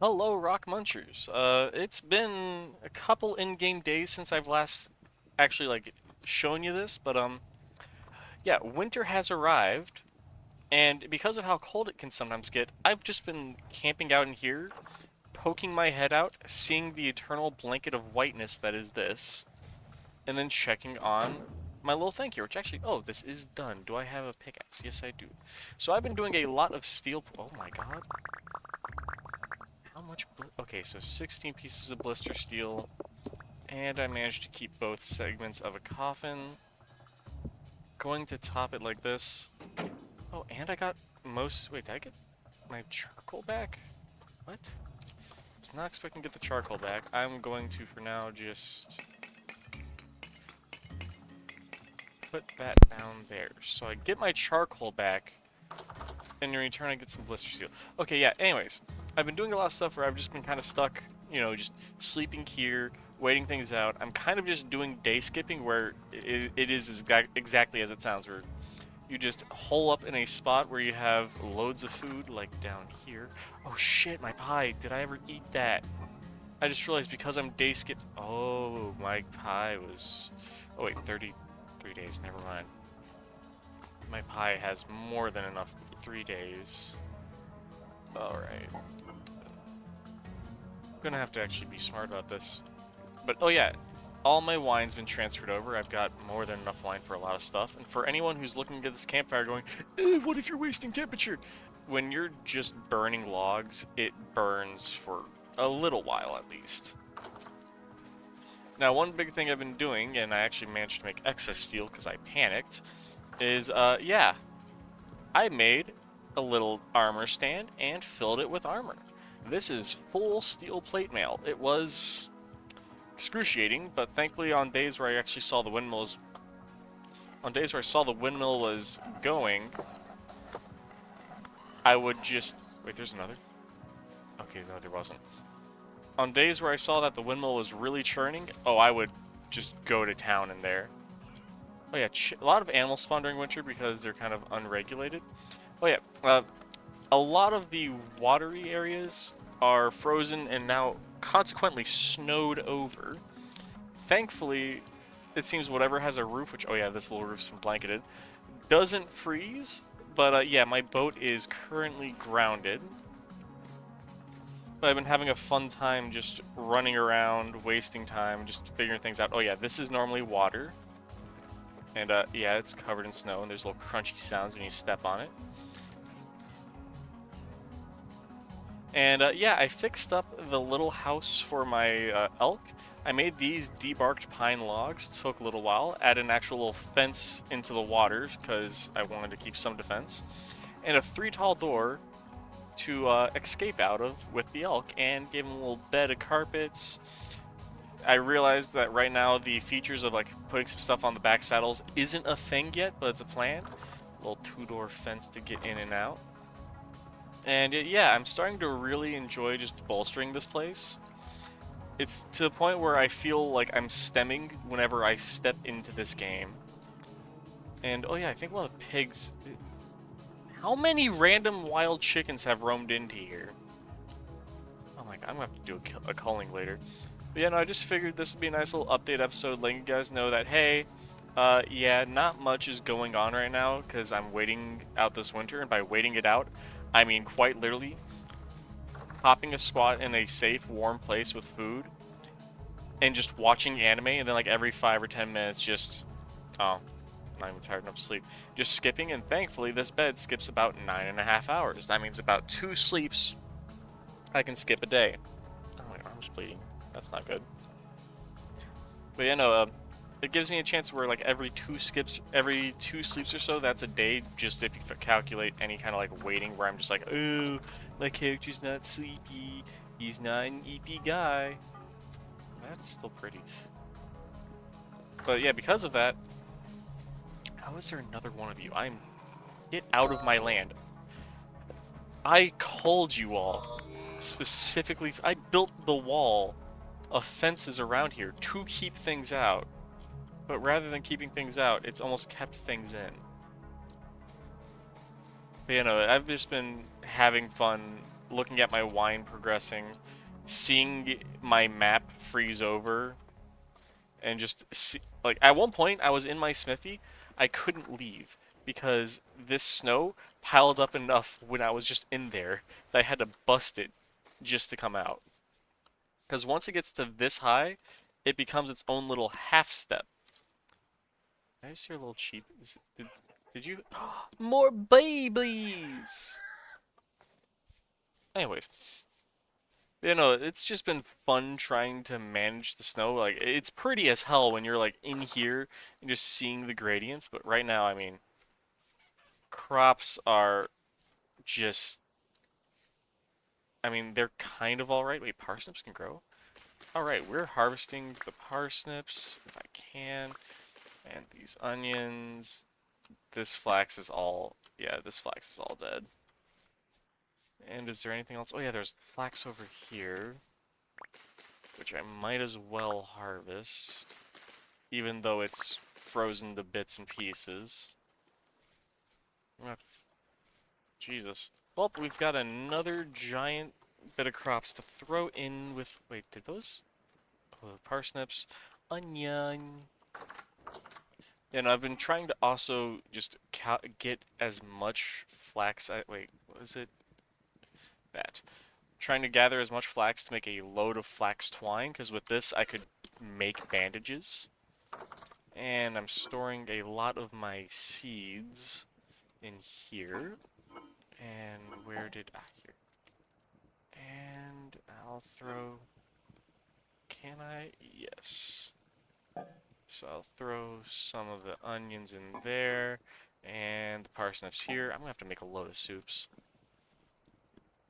Hello, Rock Munchers. It's been a couple in-game days since I've last actually shown you this, but yeah, winter has arrived, and because of how cold it can sometimes get, I've just been camping out in here, poking my head out, seeing the eternal blanket of whiteness that is this, and then checking on my little thing here, which actually, oh, this is done. Do I have a pickaxe? Yes, I do. So I've been doing a lot of steel. Oh my god. How much? Okay, so 16 pieces of blister steel. And I managed to keep both segments of a coffin. Going to top it like this. Oh, and I got wait, did I get my charcoal back? What? Was not expecting to get the charcoal back. I'm going to, for now, just put that down there. So I get my charcoal back, and in return I get some blister steel. Okay, yeah, anyways. I've been doing a lot of stuff where I've just been kind of stuck, just sleeping here, waiting things out. I'm kind of just doing day skipping where it is exactly as it sounds, where you just hole up in a spot where you have loads of food, like down here. Oh shit, my pie. Did I ever eat that? I just realized because I'm day skip. Oh, my pie was. Oh wait, 33 days. Never mind. My pie has more than enough. 3 days. Alright. I'm gonna have to actually be smart about this. But, oh yeah, all my wine's been transferred over. I've got more than enough wine for a lot of stuff. And for anyone who's looking at this campfire going, what if you're wasting temperature? When you're just burning logs, it burns for a little while at least. Now, one big thing I've been doing, and I actually managed to make excess steel because I panicked, is, yeah, I made a little armor stand and filled it with armor. This is full steel plate mail. It was excruciating, but thankfully on days where I actually saw the windmills, on days where I saw the windmill was going, I would just, wait, there's another? Okay, no, there wasn't. On days where I saw that the windmill was really churning, oh, I would just go to town in there. Oh yeah, a lot of animals spawn during winter because they're kind of unregulated. Oh yeah, a lot of the watery areas are frozen and now consequently snowed over. Thankfully, it seems whatever has a roof, which, oh yeah, this little roof's been blanketed, doesn't freeze. But yeah, my boat is currently grounded. But I've been having a fun time just running around, wasting time, just figuring things out. Oh yeah, this is normally water. And yeah, it's covered in snow, and there's little crunchy sounds when you step on it. And yeah, I fixed up the little house for my elk. I made these debarked pine logs, took a little while, added an actual little fence into the water because I wanted to keep some defense, and a 3 tall door to escape out of with the elk, and gave him a little bed of carpets. I realized that right now the features of like putting some stuff on the back saddles isn't a thing yet, but it's a plan. A little 2-door fence to get in and out. And yeah, I'm starting to really enjoy just bolstering this place. It's to the point where I feel like I'm stemming whenever I step into this game. And oh yeah, I think one of the pigs... How many random wild chickens have roamed into here? Oh my god, I'm gonna have to do a culling later. But yeah, no, I just figured this would be a nice little update episode letting you guys know that, hey, yeah, not much is going on right now because I'm waiting out this winter, and by waiting it out, I mean quite literally hopping a squat in a safe, warm place with food and just watching anime, and then like every 5 or 10 minutes just, oh, not even tired enough to sleep, just skipping, and thankfully this bed skips about 9.5 hours. That means about 2 sleeps I can skip a day. Oh, my arm's bleeding. That's not good. But yeah, no, it gives me a chance where like every 2 sleeps or so, that's a day, just if you calculate any kind of like waiting where I'm just like, oh, my character's not sleepy, he's not an EP guy. That's still pretty. But yeah, because of that, how is there another one of you? Get out of my land. I called you all. Specifically, I built the wall of fences around here to keep things out. But rather than keeping things out, it's almost kept things in. But you know, I've just been having fun looking at my wine progressing, seeing my map freeze over, and just see, like at one point I was in my smithy, I couldn't leave because this snow piled up enough when I was just in there that I had to bust it just to come out. Because once it gets to this high, it becomes its own little half step. I just hear a little cheep. Did you? More babies! Anyways, you know, it's just been fun trying to manage the snow. Like, it's pretty as hell when you're, like, in here and just seeing the gradients. But right now, I mean, crops are just... I mean, they're kind of alright. Wait, parsnips can grow? Alright, we're harvesting the parsnips, if I can. And these onions. This flax is all... Yeah, this flax is all dead. And is there anything else? Oh yeah, there's flax over here, which I might as well harvest, even though it's frozen to bits and pieces. Jesus. Well, we've got another giant bit of crops to throw in with... Wait, did those? Oh, parsnips. Onion. And I've been trying to also just get as much flax... wait, what is it? That. Trying to gather as much flax to make a load of flax twine, because with this I could make bandages. And I'm storing a lot of my seeds in here. And where did... here. And I'll throw... Can I? Yes. So I'll throw some of the onions in there, and the parsnips here. I'm gonna have to make a load of soups.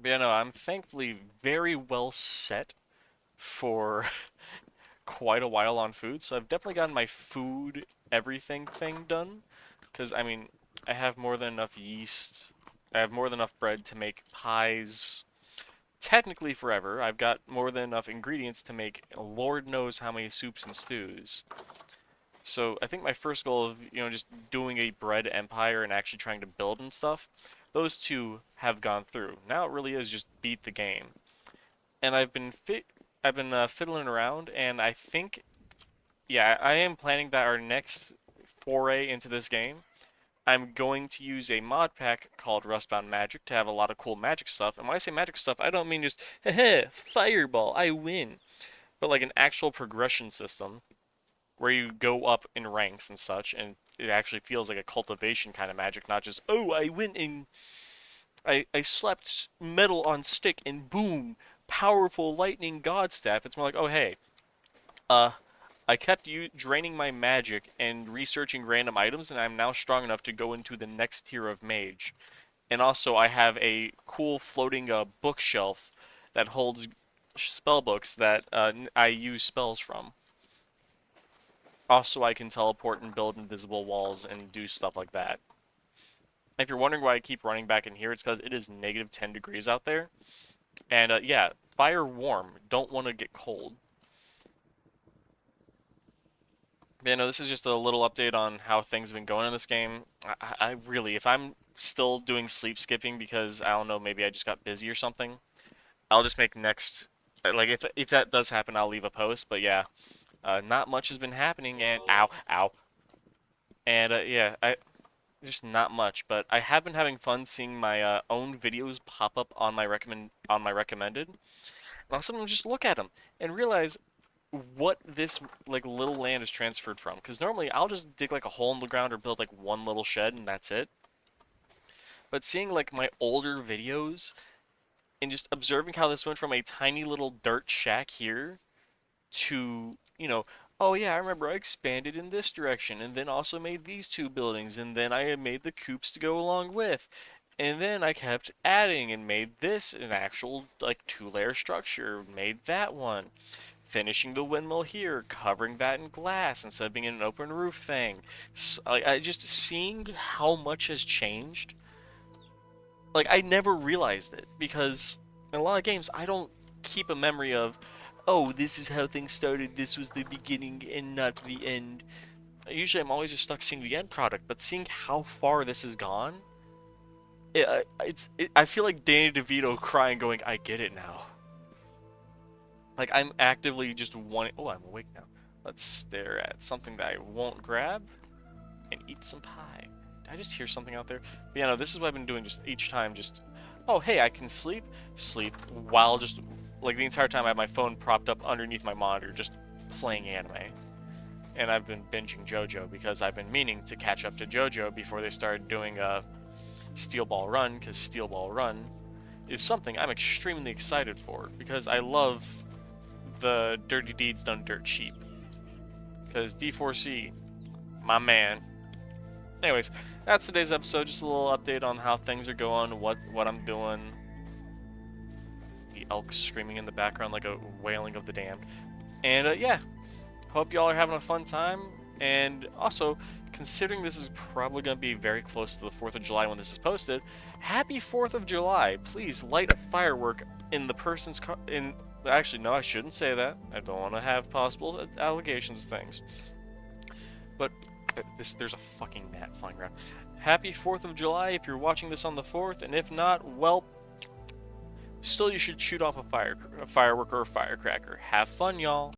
But yeah, no, I'm thankfully very well set for quite a while on food, so I've definitely gotten my food everything thing done. Because, I mean, I have more than enough yeast, I have more than enough bread to make pies technically forever. I've got more than enough ingredients to make Lord knows how many soups and stews. So I think my first goal of, you know, just doing a bread empire and actually trying to build and stuff, those two have gone through. Now it really is just beat the game. And I've been fiddling around, and I think, yeah, I am planning that our next foray into this game, I'm going to use a mod pack called Rustbound Magic to have a lot of cool magic stuff. And when I say magic stuff, I don't mean just, heh, fireball, I win. But like an actual progression system where you go up in ranks and such, and it actually feels like a cultivation kind of magic, not just, oh, I went and I slapped metal on stick and boom, powerful lightning god staff. It's more like, oh, hey, uh, I kept draining my magic and researching random items, and I'm now strong enough to go into the next tier of mage. And also, I have a cool floating bookshelf that holds spell books that I use spells from. Also, I can teleport and build invisible walls and do stuff like that. If you're wondering why I keep running back in here, it's because it is negative 10 degrees out there. And yeah, fire warm. Don't want to get cold. Yeah, no, this is just a little update on how things have been going in this game. I really, if I'm still doing sleep skipping because, I don't know, maybe I just got busy or something, I'll just make next, like, if that does happen, I'll leave a post, but yeah, not much has been happening, and, ow, and, yeah, just not much, but I have been having fun seeing my, own videos pop up on my recommended, and I'll sometimes just look at them, and realize what this like little land is transferred from. Because normally I'll just dig like a hole in the ground or build like one little shed and that's it. But seeing like my older videos and just observing how this went from a tiny little dirt shack here to, you know, oh yeah, I remember I expanded in this direction and then also made these two buildings and then I made the coops to go along with. And then I kept adding and made this an actual like 2-layer structure, made that one. Finishing the windmill here, covering that in glass instead of being an open roof thing. So, I just seeing how much has changed. Like I never realized it because in a lot of games I don't keep a memory of, oh, this is how things started. This was the beginning and not the end. Usually I'm always just stuck seeing the end product, but seeing how far this has gone, I feel like Danny DeVito crying, going, "I get it now." Like I'm actively just wanting. Oh, I'm awake now. Let's stare at something that I won't grab and eat some pie. Did I just hear something out there? But yeah, no, this is what I've been doing. Just each time, just oh hey, I can sleep while just like the entire time I have my phone propped up underneath my monitor, just playing anime. And I've been binging JoJo because I've been meaning to catch up to JoJo before they started doing Steel Ball Run, because Steel Ball Run is something I'm extremely excited for because I love the dirty deeds done dirt cheap. Because D4C, my man. Anyways, that's today's episode. Just a little update on how things are going, what I'm doing. The elk screaming in the background like a wailing of the damned. And yeah, hope y'all are having a fun time. And also, considering this is probably going to be very close to the 4th of July when this is posted, happy 4th of July. Please light a firework in the person's car. Actually, no, I shouldn't say that. I don't want to have possible allegations of things. But there's a fucking gnat flying around. Happy 4th of July if you're watching this on the 4th, and if not, well, still you should shoot off a firework or a firecracker. Have fun, y'all.